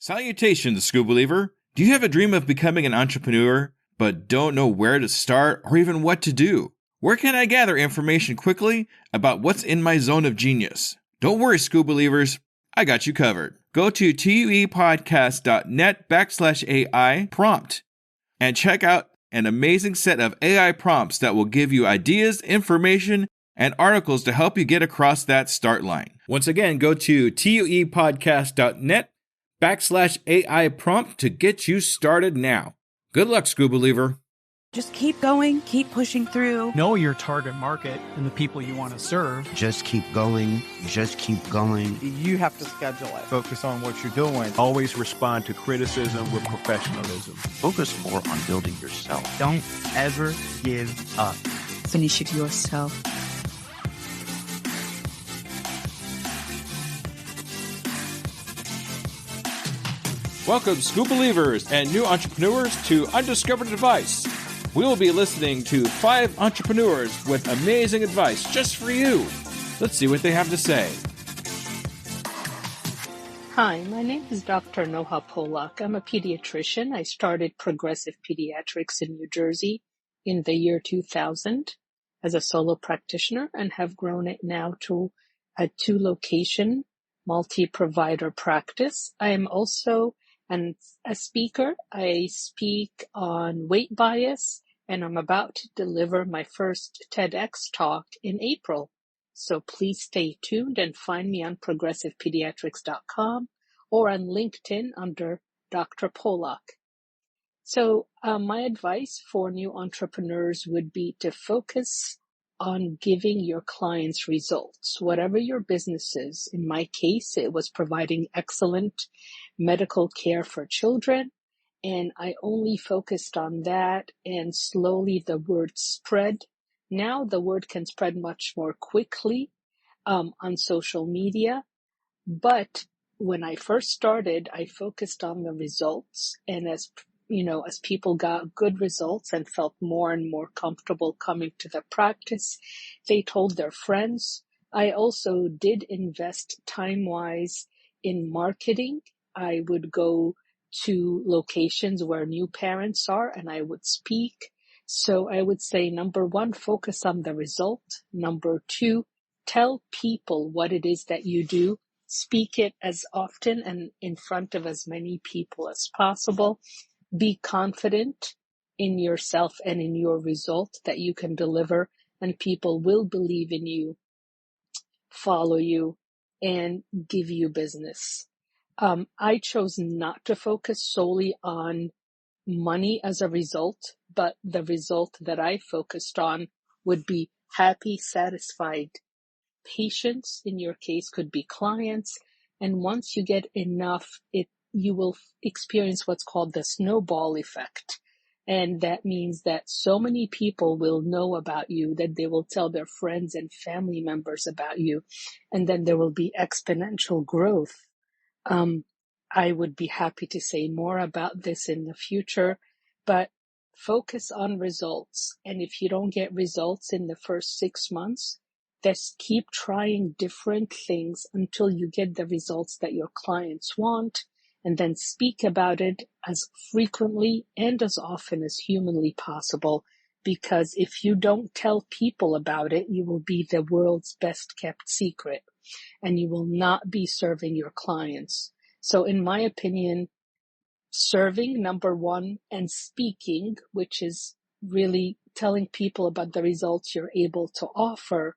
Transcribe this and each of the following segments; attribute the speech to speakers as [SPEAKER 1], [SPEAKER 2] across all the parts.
[SPEAKER 1] Salutations, School Believer! Do you have a dream of becoming an entrepreneur, but don't know where to start or even what to do? Where can I gather information quickly about what's in my zone of genius? Don't worry, School Believers, I got you covered. Go to tuepodcast.net/AI prompt and check out an amazing set of AI prompts that will give you ideas, information, and articles to help you get across that start line. Once again, go to tuepodcast.net/AI prompt to get you started now. Good luck, School Believer.
[SPEAKER 2] Just keep going, keep pushing through.
[SPEAKER 3] Know your target market and the people you want to serve.
[SPEAKER 4] Just keep going. Just keep going.
[SPEAKER 5] You have to schedule it.
[SPEAKER 6] Focus on what you're doing. Always respond to criticism with professionalism.
[SPEAKER 4] Focus more on building yourself.
[SPEAKER 5] Don't ever give up.
[SPEAKER 2] Finish it yourself.
[SPEAKER 1] Welcome, School Believers and new entrepreneurs, to Undiscovered Advice. We will be listening to 5 entrepreneurs with amazing advice just for you. Let's see what they have to say.
[SPEAKER 7] Hi, my name is Dr. Noha Polak. I'm a pediatrician. I started Progressive Pediatrics in New Jersey in the year 2000 as a solo practitioner and have grown it now to a 2-location multi-provider practice. I am also a speaker. I speak on weight bias, and I'm about to deliver my first TEDx talk in April. So please stay tuned and find me on progressivepediatrics.com or on LinkedIn under Dr. Polak. So my advice for new entrepreneurs would be to focus on giving your clients results, whatever your business is. In my case, it was providing excellent medical care for children, and I only focused on that, and slowly the word spread. Now the word can spread much more quickly on social media, but when I first started, I focused on the results, and as people got good results and felt more and more comfortable coming to the practice, they told their friends. I also did invest time-wise in marketing. I would go to locations where new parents are and I would speak. So I would say, number 1, focus on the result. Number 2, tell people what it is that you do. Speak it as often and in front of as many people as possible. Be confident in yourself and in your result that you can deliver, and people will believe in you, follow you, and give you business. I chose not to focus solely on money as a result, but the result that I focused on would be happy, satisfied patients. In your case, could be clients. And once you get enough, you will experience what's called the snowball effect. And that means that so many people will know about you that they will tell their friends and family members about you. And then there will be exponential growth. I would be happy to say more about this in the future, but focus on results. And if you don't get results in the first 6 months, just keep trying different things until you get the results that your clients want. And then speak about it as frequently and as often as humanly possible. Because if you don't tell people about it, you will be the world's best kept secret and you will not be serving your clients. So in my opinion, serving, number 1, and speaking, which is really telling people about the results you're able to offer,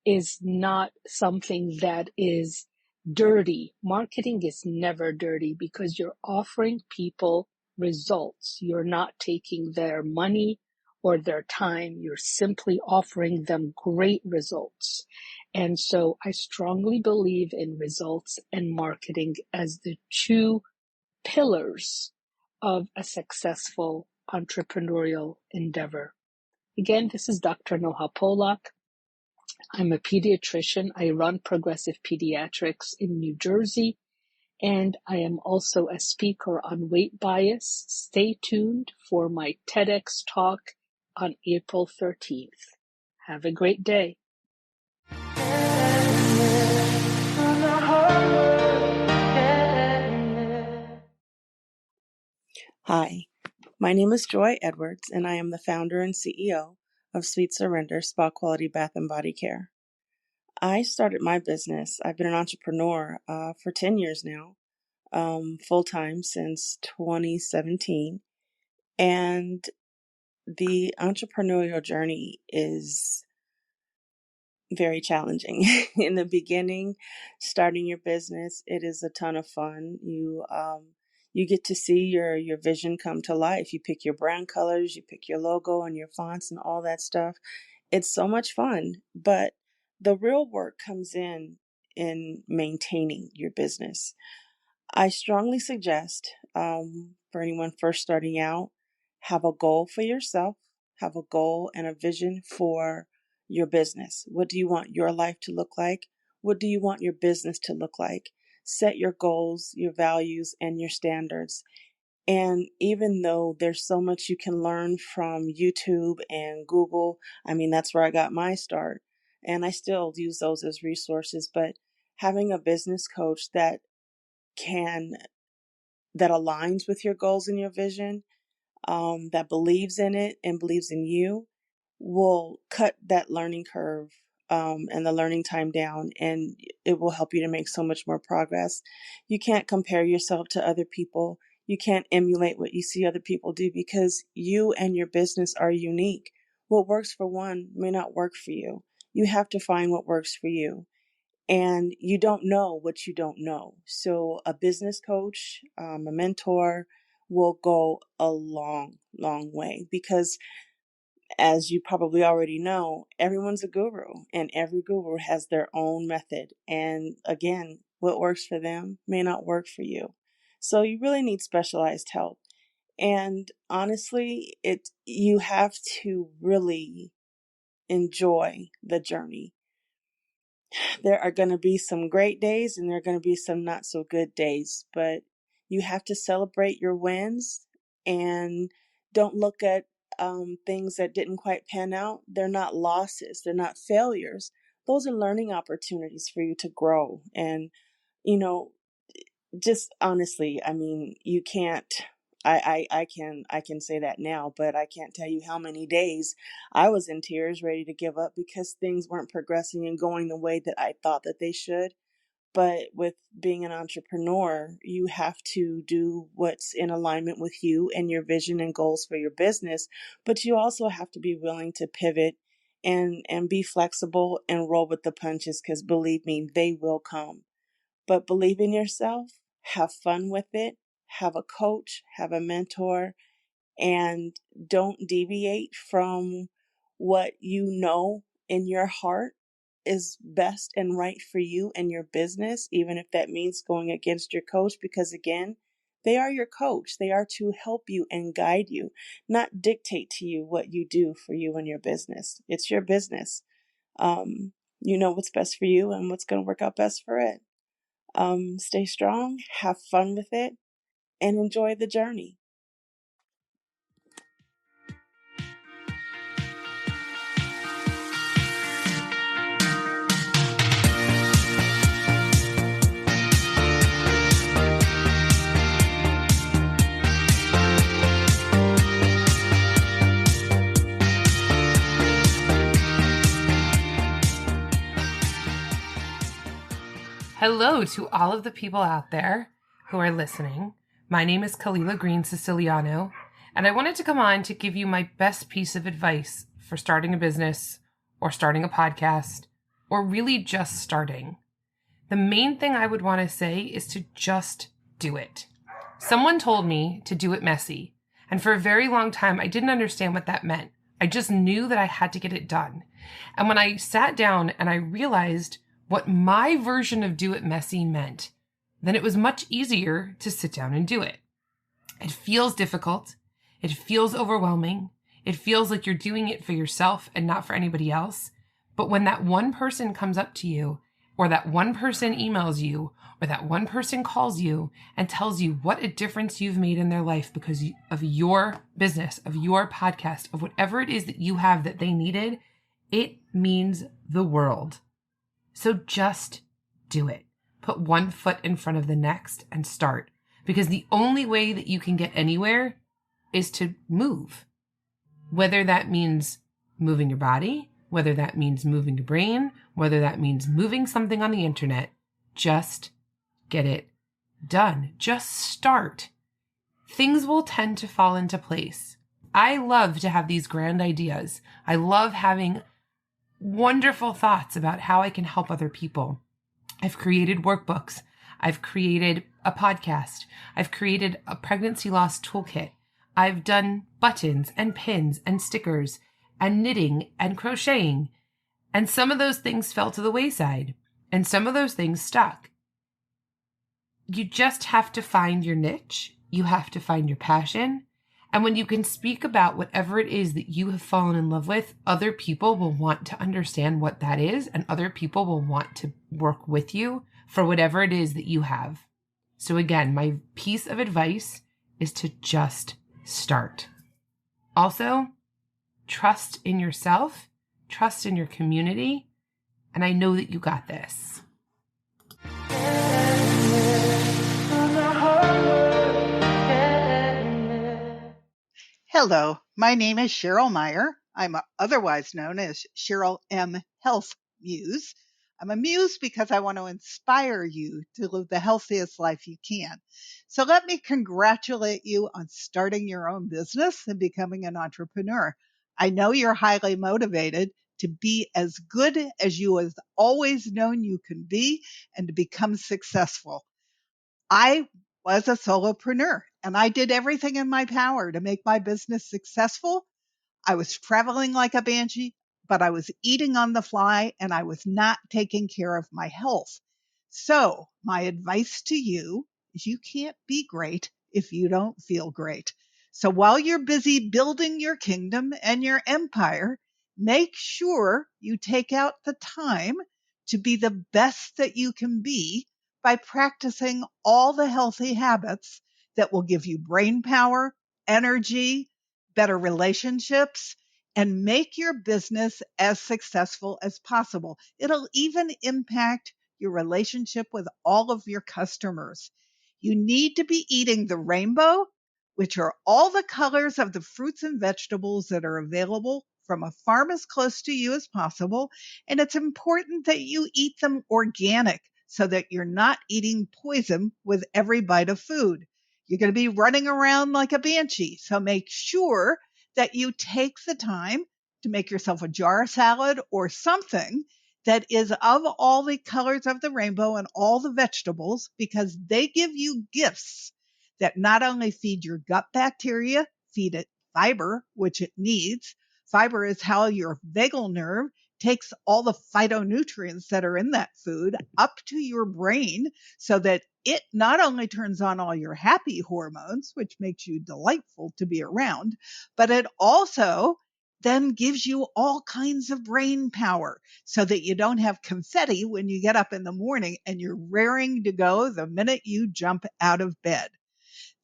[SPEAKER 7] is not something that is dirty. Marketing is never dirty because you're offering people results. You're not taking their money or their time. You're simply offering them great results. And so I strongly believe in results and marketing as the 2 pillars of a successful entrepreneurial endeavor. Again, this is Dr. Noha Polak. I'm a pediatrician. I run Progressive Pediatrics in New Jersey, and I am also a speaker on weight bias. Stay tuned for my TEDx talk on April 13th. Have a great day.
[SPEAKER 8] Hi, my name is Joy Edwards, and I am the founder and CEO of Sweet Surrender Spa Quality Bath and Body Care. I started my business. I've been an entrepreneur for 10 years now, full-time since 2017. And the entrepreneurial journey is very challenging. In the beginning, starting your business, it is a ton of fun. You get to see your vision come to life. You pick your brand colors, you pick your logo and your fonts and all that stuff. It's so much fun, but the real work comes in maintaining your business. I strongly suggest for anyone first starting out, have a goal for yourself, have a goal and a vision for your business. What do you want your life to look like? What do you want your business to look like? Set your goals, your values, and your standards. And even though there's so much you can learn from YouTube and Google, I mean, that's where I got my start. And I still use those as resources, but having a business coach can that aligns with your goals and your vision, that believes in it and believes in you, will cut that learning curve and the learning time down, and it will help you to make so much more progress. You can't compare yourself to other people. You can't emulate what you see other people do because you and your business are unique. What works for one may not work for you. You have to find what works for you. And you don't know what you don't know. So a business coach, a mentor will go a long, long way because, as you probably already know, everyone's a guru and every guru has their own method. And again, what works for them may not work for you. So you really need specialized help. And honestly, you have to really enjoy the journey. There are going to be some great days and there are going to be some not so good days, but you have to celebrate your wins and don't look at things that didn't quite pan out. They're not losses. They're not failures. Those are learning opportunities for you to grow. And, you know, just honestly, I mean, you can't, I can say that now, but I can't tell you how many days I was in tears, ready to give up because things weren't progressing and going the way that I thought that they should. But with being an entrepreneur, you have to do what's in alignment with you and your vision and goals for your business. But you also have to be willing to pivot and be flexible and roll with the punches because believe me, they will come. But believe in yourself, have fun with it, have a coach, have a mentor, and don't deviate from what you know in your heart is best and right for you and your business, even if that means going against your coach, because again, they are your coach. They are to help you and guide you, not dictate to you what you do for you and your business. It's your business. You know what's best for you and what's going to work out best for it. Stay strong, have fun with it, and enjoy the journey.
[SPEAKER 9] Hello to all of the people out there who are listening. My name is Kalila Green Siciliano, and I wanted to come on to give you my best piece of advice for starting a business or starting a podcast or really just starting. The main thing I would want to say is to just do it. Someone told me to do it messy, and for a very long time, I didn't understand what that meant. I just knew that I had to get it done. And when I sat down and I realized what my version of do it messy meant, then it was much easier to sit down and do it. It feels difficult. It feels overwhelming. It feels like you're doing it for yourself and not for anybody else. But when that one person comes up to you, or that one person emails you, or that one person calls you and tells you what a difference you've made in their life because of your business, of your podcast, of whatever it is that you have that they needed, it means the world. So just do it. Put one foot in front of the next and start. because the only way that you can get anywhere is to move. Whether that means moving your body, whether that means moving your brain, whether that means moving something on the internet, just get it done. Just start. Things will tend to fall into place. I love to have these grand ideas. I love having wonderful thoughts about how I can help other people. I've created workbooks. I've created a podcast. I've created a pregnancy loss toolkit. I've done buttons and pins and stickers and knitting and crocheting. And some of those things fell to the wayside and some of those things stuck. You just have to find your niche. You have to find your passion. And when you can speak about whatever it is that you have fallen in love with, other people will want to understand what that is, and other people will want to work with you for whatever it is that you have. So again, my piece of advice is to just start. Also, trust in yourself, trust in your community, and I know that you got this.
[SPEAKER 10] Hello, my name is Cheryl Meyer. I'm otherwise known as Cheryl M. Health Muse. I'm a muse because I want to inspire you to live the healthiest life you can. So let me congratulate you on starting your own business and becoming an entrepreneur. I know you're highly motivated to be as good as you have always known you can be and to become successful. I was a solopreneur and I did everything in my power to make my business successful. I was traveling like a banshee, but I was eating on the fly and I was not taking care of my health. So my advice to you is you can't be great if you don't feel great. So while you're busy building your kingdom and your empire, make sure you take out the time to be the best that you can be by practicing all the healthy habits that will give you brain power, energy, better relationships, and make your business as successful as possible. It'll even impact your relationship with all of your customers. You need to be eating the rainbow, which are all the colors of the fruits and vegetables that are available from a farm as close to you as possible. And it's important that you eat them organic so that you're not eating poison with every bite of food. You're going to be running around like a banshee. So make sure that you take the time to make yourself a jar salad or something that is of all the colors of the rainbow and all the vegetables, because they give you gifts that not only feed your gut bacteria, feed it fiber, which it needs. Fiber is how your vagal nerve takes all the phytonutrients that are in that food up to your brain so that it not only turns on all your happy hormones, which makes you delightful to be around, but it also then gives you all kinds of brain power so that you don't have confetti when you get up in the morning and you're raring to go the minute you jump out of bed.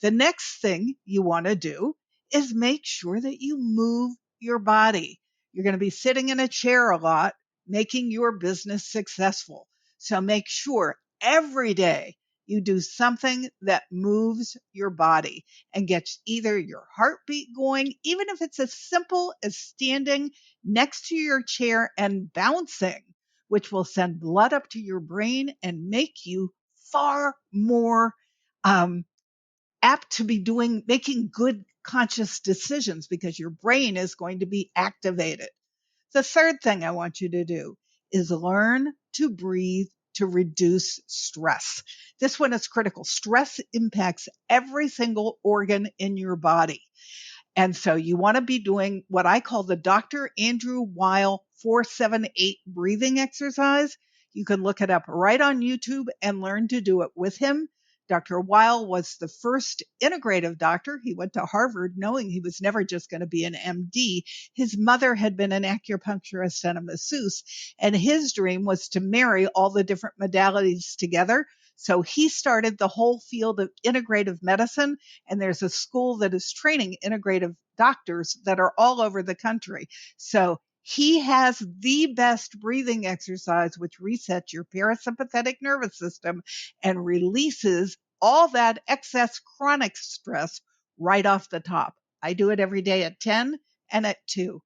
[SPEAKER 10] The next thing you want to do is make sure that you move your body. You're going to be sitting in a chair a lot, making your business successful. So make sure every day you do something that moves your body and gets either your heartbeat going, even if it's as simple as standing next to your chair and bouncing, which will send blood up to your brain and make you far more apt to be making good conscious decisions because your brain is going to be activated. The third thing I want you to do is learn to breathe to reduce stress. This one is critical. Stress impacts every single organ in your body. And so you want to be doing what I call the Dr. Andrew Weil 478 breathing exercise. You can look it up right on YouTube and learn to do it with him. Dr. Weil was the first integrative doctor. He went to Harvard knowing he was never just going to be an MD. His mother had been an acupuncturist and a masseuse, and his dream was to marry all the different modalities together. So he started the whole field of integrative medicine, and there's a school that is training integrative doctors that are all over the country. So he has the best breathing exercise, which resets your parasympathetic nervous system and releases all that excess chronic stress right off the top. I do it every day at 10 and at 2.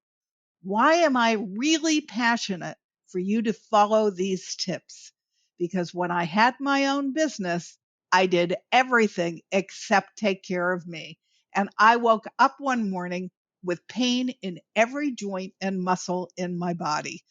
[SPEAKER 10] Why am I really passionate for you to follow these tips? Because when I had my own business, I did everything except take care of me. And I woke up one morning with pain in every joint and muscle in my body.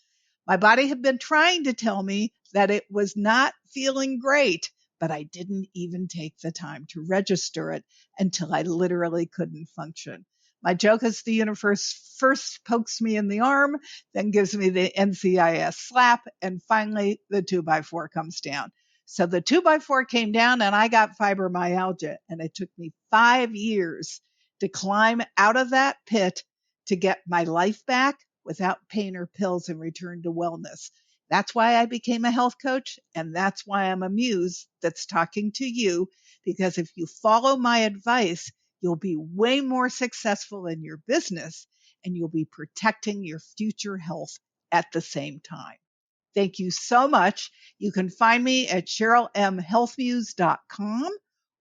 [SPEAKER 10] My body had been trying to tell me that it was not feeling great, but I didn't even take the time to register it until I literally couldn't function. My joke is the universe first pokes me in the arm, then gives me the NCIS slap, and finally the 2x4 comes down. So the 2x4 came down and I got fibromyalgia, and it took me 5 years to climb out of that pit to get my life back without pain or pills and return to wellness. That's why I became a health coach, and that's why I'm a muse that's talking to you, because if you follow my advice, you'll be way more successful in your business and you'll be protecting your future health at the same time. Thank you so much. You can find me at CherylMHealthMuse.com,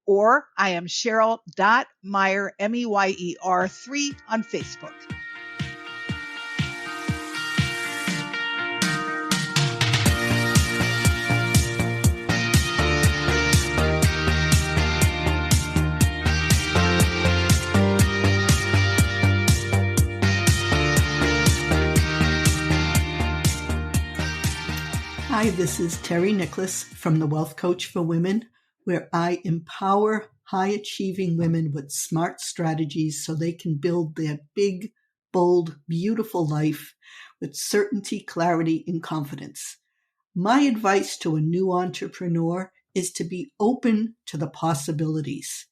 [SPEAKER 10] or I am Cheryl.Meyer, Meyer 3 on Facebook.
[SPEAKER 11] Hi, this is Terry Nicholas from the Wealth Coach for Women, where I empower high-achieving women with smart strategies so they can build their big, bold, beautiful life with certainty, clarity, and confidence. My advice to a new entrepreneur is to be open to the possibilities.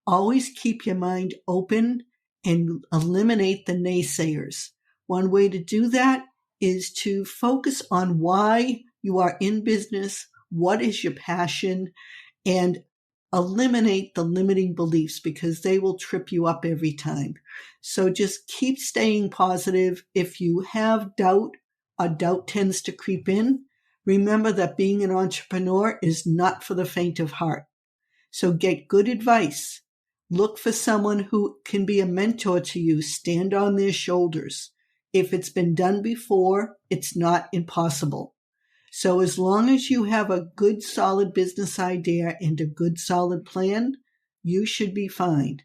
[SPEAKER 11] Always keep your mind open and eliminate the naysayers. One way to do that is to focus on why you are in business, what is your passion, and eliminate the limiting beliefs because they will trip you up every time. So just keep staying positive. If you have doubt, or doubt tends to creep in, remember that being an entrepreneur is not for the faint of heart. So get good advice. Look for someone who can be a mentor to you. Stand on their shoulders. If it's been done before, it's not impossible. So as long as you have a good, solid business idea and a good, solid plan, you should be fine.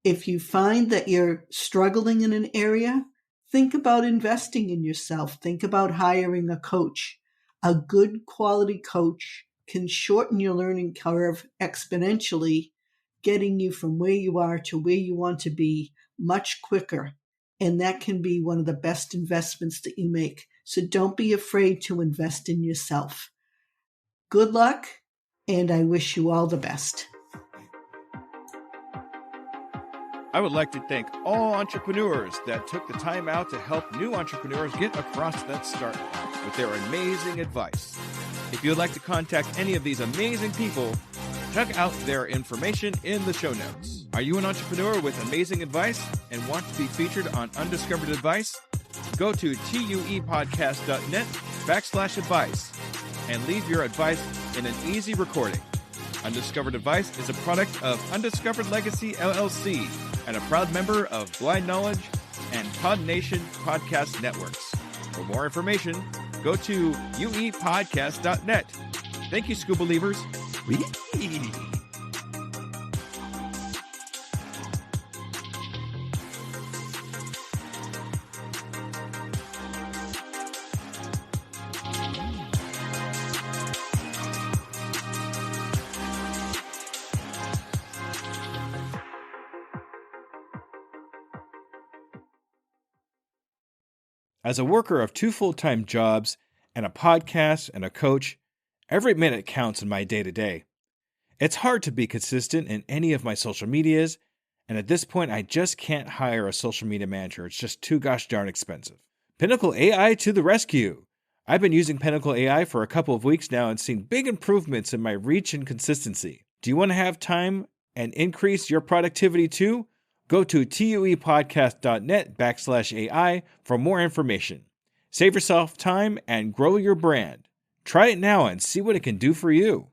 [SPEAKER 11] If you find that you're struggling in an area, think about investing in yourself. Think about hiring a coach. A good quality coach can shorten your learning curve exponentially, getting you from where you are to where you want to be much quicker. And that can be one of the best investments that you make. So don't be afraid to invest in yourself. Good luck, and I wish you all the best.
[SPEAKER 1] I would like to thank all entrepreneurs that took the time out to help new entrepreneurs get across that start line with their amazing advice. If you would like to contact any of these amazing people, check out their information in the show notes. Are you an entrepreneur with amazing advice and want to be featured on Undiscovered Advice? Go to tuepodcast.net/advice and leave your advice in an easy recording. Undiscovered Advice is a product of Undiscovered Legacy LLC and a proud member of Blind Knowledge and Pod Nation podcast networks. For more information, go to uepodcast.net. Thank you, Scuba Believers. As a worker of 2 full-time jobs and a podcast and a coach, every minute counts in my day-to-day. It's hard to be consistent in any of my social medias, and at this point I just can't hire a social media manager. It's just too gosh darn expensive. Pinnacle AI to the rescue. I've been using Pinnacle AI for a couple of weeks now and seen big improvements in my reach and consistency. Do you want to have time and increase your productivity too? Go to tuepodcast.net/AI for more information. Save yourself time and grow your brand. Try it now and see what it can do for you.